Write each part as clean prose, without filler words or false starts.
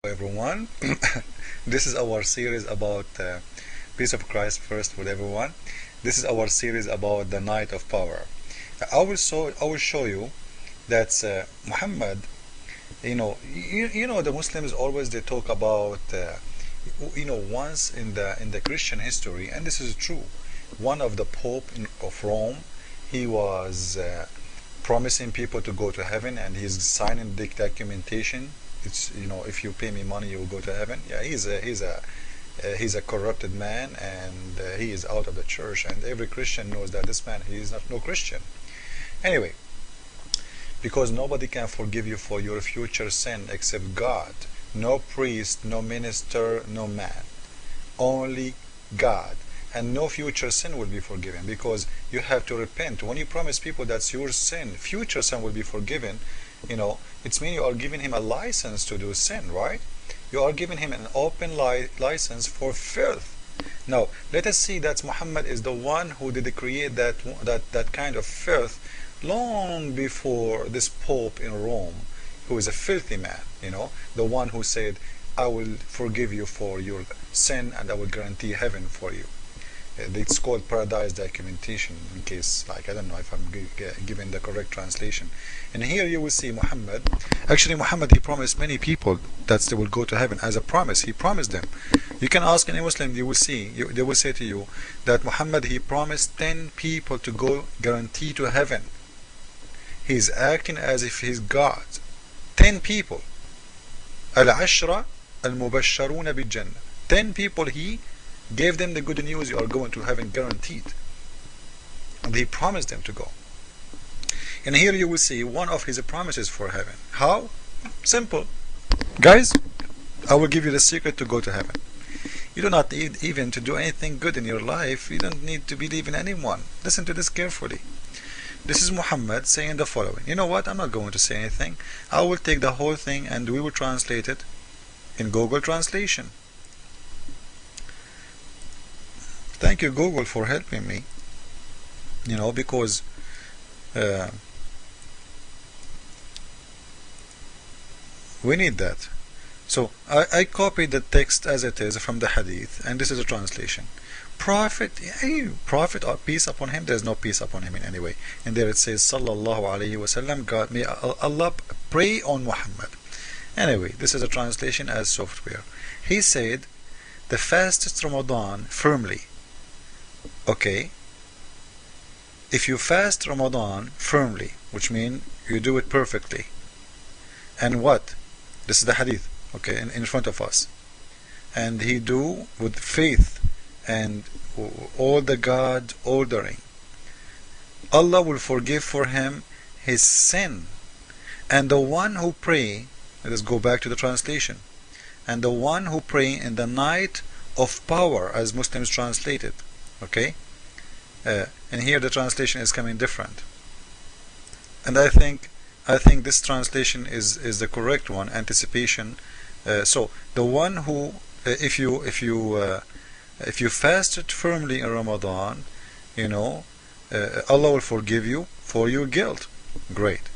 Everyone. This is our series about peace of Christ first with everyone. This is our series about the night of power. I will show you that Muhammad, the Muslims always they talk about once in the Christian history, and this is true. One of the of Rome, he was promising people to go to heaven, and he's signing the documentation. It's, if you pay me money, you will go to heaven. Yeah, he's a corrupted man, and he is out of the church, and every Christian knows that this man, he is not no Christian. Anyway, because nobody can forgive you for your future sin except God. No priest, no minister, no man, only God. And no future sin will be forgiven, because you have to repent. When you promise people that your sin, future sin, will be forgiven, it means you are giving him a license to do sin, right? You are giving him an open license for filth. Now, let us see that Muhammad is the one who did create that kind of filth long before this Pope in Rome, who is a filthy man, the one who said, I will forgive you for your sin and I will guarantee heaven for you. It's called paradise documentation, in case, I don't know if I'm giving the correct translation. And here you will see Muhammad. Actually, Muhammad, he promised many people that they will go to heaven as a promise. He promised them. You can ask any Muslim, you will see, they will say to you that Muhammad, he promised 10 people to go guarantee to heaven. He's acting as if he's God. 10 people. Al-Ashra al-Mubasharuna bil-Jannah. 10 people he gave them the good news, you are going to heaven guaranteed. And he promised them to go. And here you will see one of his promises for heaven. How? Simple. Guys, I will give you the secret to go to heaven. You do not need even to do anything good in your life. You don't need to believe in anyone. Listen to this carefully. This is Muhammad saying the following. You know what? I'm not going to say anything. I will take the whole thing and we will translate it in Google Translation. Thank you, Google, for helping me. Because we need that. So I copied the text as it is from the hadith, and this is a translation. Prophet or peace upon him. There's no peace upon him in any way. And there it says, Sallallahu Alaihi Wasallam, God, may Allah pray on Muhammad. Anyway, this is a translation as software. He said, the fastest Ramadan firmly. Okay, if you fast Ramadan firmly, which means you do it perfectly, and what? This is the hadith, okay, in front of us. And he do with faith and all the God ordering. Allah will forgive for him his sin. And the one who pray, let us go back to the translation, and the one who pray in the night of power, as Muslims translate it. Okay, and here the translation is coming different, and I think this translation is the correct one. Anticipation. So the one who, if you fasted firmly in Ramadan, Allah will forgive you for your guilt. Great.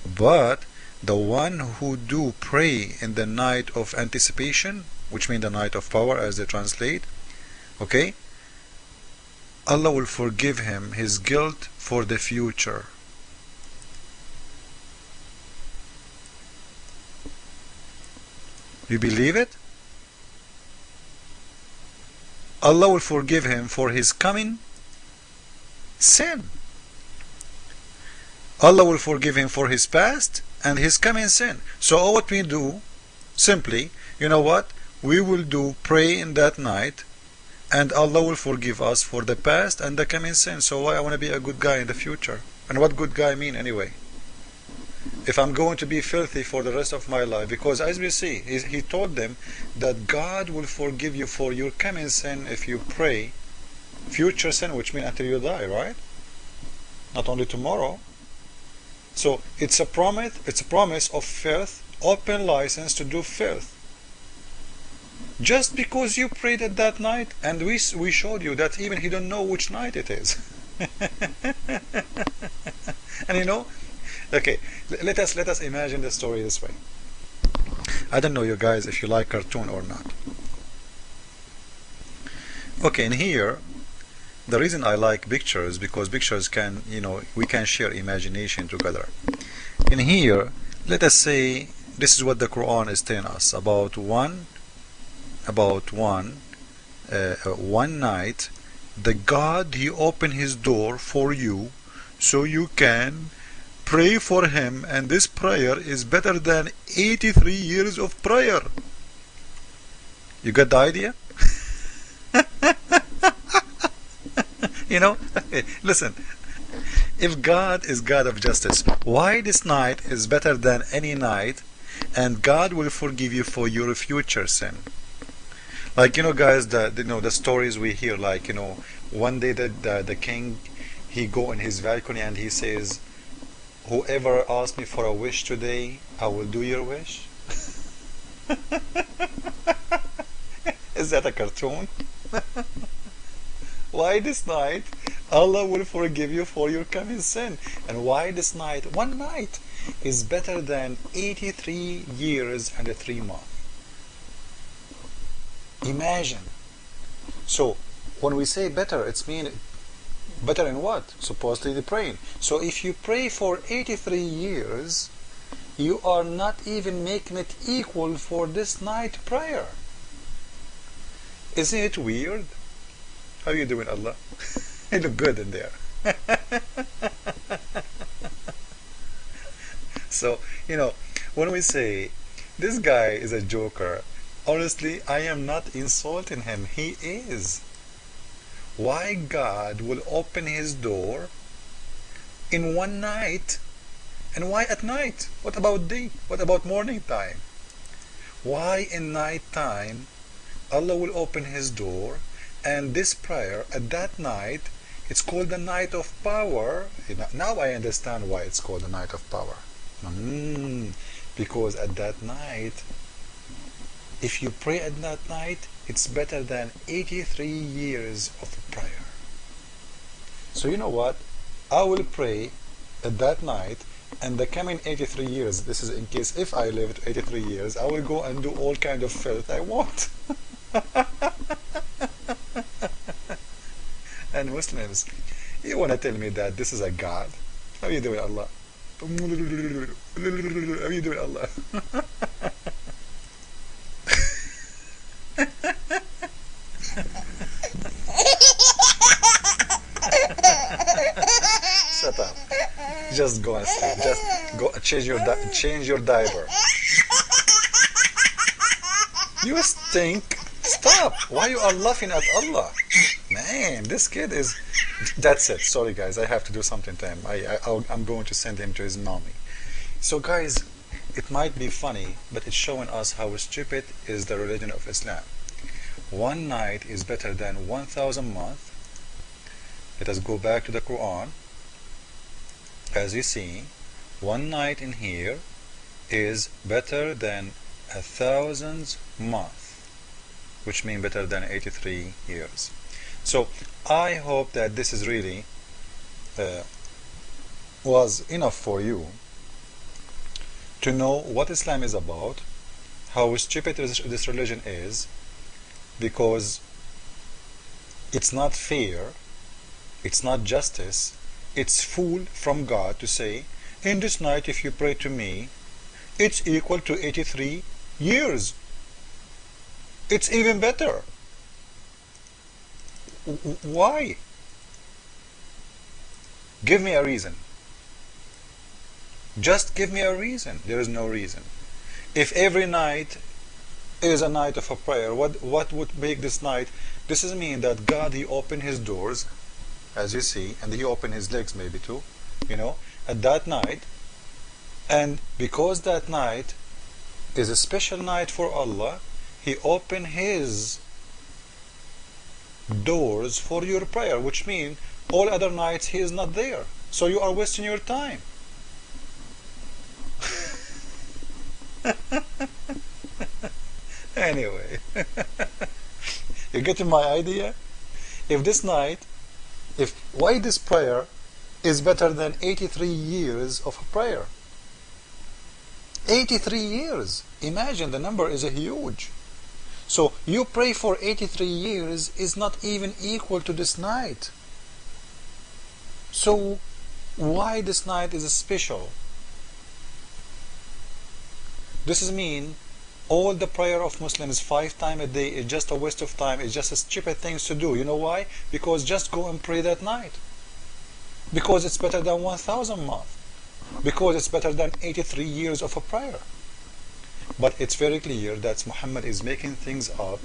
But the one who do pray in the night of anticipation, which means the night of power, as they translate, okay, Allah will forgive him his guilt for the future. You believe it? Allah will forgive him for his coming sin. Allah will forgive him for his past and his coming sin. So what we do, simply, you know what? We will pray in that night, and Allah will forgive us for the past and the coming sin. So why I want to be a good guy in the future? And what good guy mean anyway? If I'm going to be filthy for the rest of my life, because as we see, he told them that God will forgive you for your coming sin if you pray. Future sin, which means until you die, right? Not only tomorrow. So it's a promise of filth, open license to do filth. Just because you prayed at that night, and we showed you that even he don't know which night it is. And okay, let us imagine the story this way. I don't know, you guys, if you like cartoon or not. Okay, and here the reason I like pictures, because pictures can, we can share imagination together. In here, let us say this is what the Quran is telling us about one night. The God, he opened his door for you so you can pray for him, and this prayer is better than 83 years of prayer. You got the idea? Listen, if God is God of justice, why this night is better than any night, and God will forgive you for your future sin? Like, guys, the stories we hear, like, one day the king, he go in his balcony and he says, whoever asks me for a wish today, I will do your wish. Is that a cartoon? Why this night Allah will forgive you for your coming sin? And why this night, one night, is better than 83 years and 3 months? Imagine. So when we say better, it's mean better in what? Supposedly the praying. So if you pray for 83 years, you are not even making it equal for this night prayer. Isn't it weird? How are you doing, Allah? You look good in there. So, when we say this guy is a joker, honestly, I am not insulting him. He is. Why God will open his door in one night? And why at night? What about day? What about morning time? Why in night time Allah will open his door, and this prayer at that night, it's called the night of power. Now I understand why it's called the night of power. Because at that night, if you pray at that night, it's better than 83 years of prayer. So you know what? I will pray at that night, and the coming 83 years, this is in case if I live to 83 years, I will go and do all kind of filth I want. And Muslims, you want to tell me that this is a God? How are you doing, Allah? How are you doing, Allah? Shut up. Just go and sleep. Just go change your diaper. You stink. Stop. Why you are laughing at Allah? Man, this kid is... That's it. Sorry, guys. I have to do something to him. I'm going to send him to his mommy. So, guys, it might be funny, but it's showing us how stupid is the religion of Islam. One night is better than 1,000 months. Let us go back to the Quran. As you see, one night in here is better than 1,000 months, which means better than 83 years. So I hope that this is really was enough for you to know what Islam is about, how stupid this religion is, because it's not fair, it's not justice, it's fool from God to say, in this night if you pray to me, it's equal to 83 years. It's even better. Why? Give me a reason. Just give me a reason. There is no reason. If every night is a night of a prayer, what would make this night? This is mean that God, he opened his doors, as you see, and he opened his legs maybe too, at that night. And because that night is a special night for Allah, he opened his doors for your prayer, which means all other nights he is not there. So you are wasting your time. Anyway, you getting my idea? If this night, why this prayer is better than 83 years of prayer? 83 years. Imagine, the number is a huge. So you pray for 83 years is not even equal to this night. So why this night is special? This is mean all the prayer of Muslims 5 times a day is just a waste of time. It's just a stupid things to do. You know why? Because just go and pray that night. Because it's better than 1,000 months. Because it's better than 83 years of a prayer. But it's very clear that Muhammad is making things up.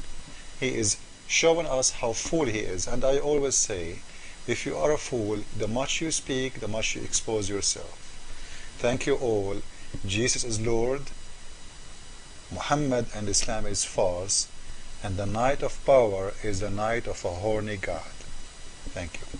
He is showing us how fool he is. And I always say, if you are a fool, the much you speak, the much you expose yourself. Thank you all. Jesus is Lord. Muhammad and Islam is false. And the night of power is the night of a horny God. Thank you.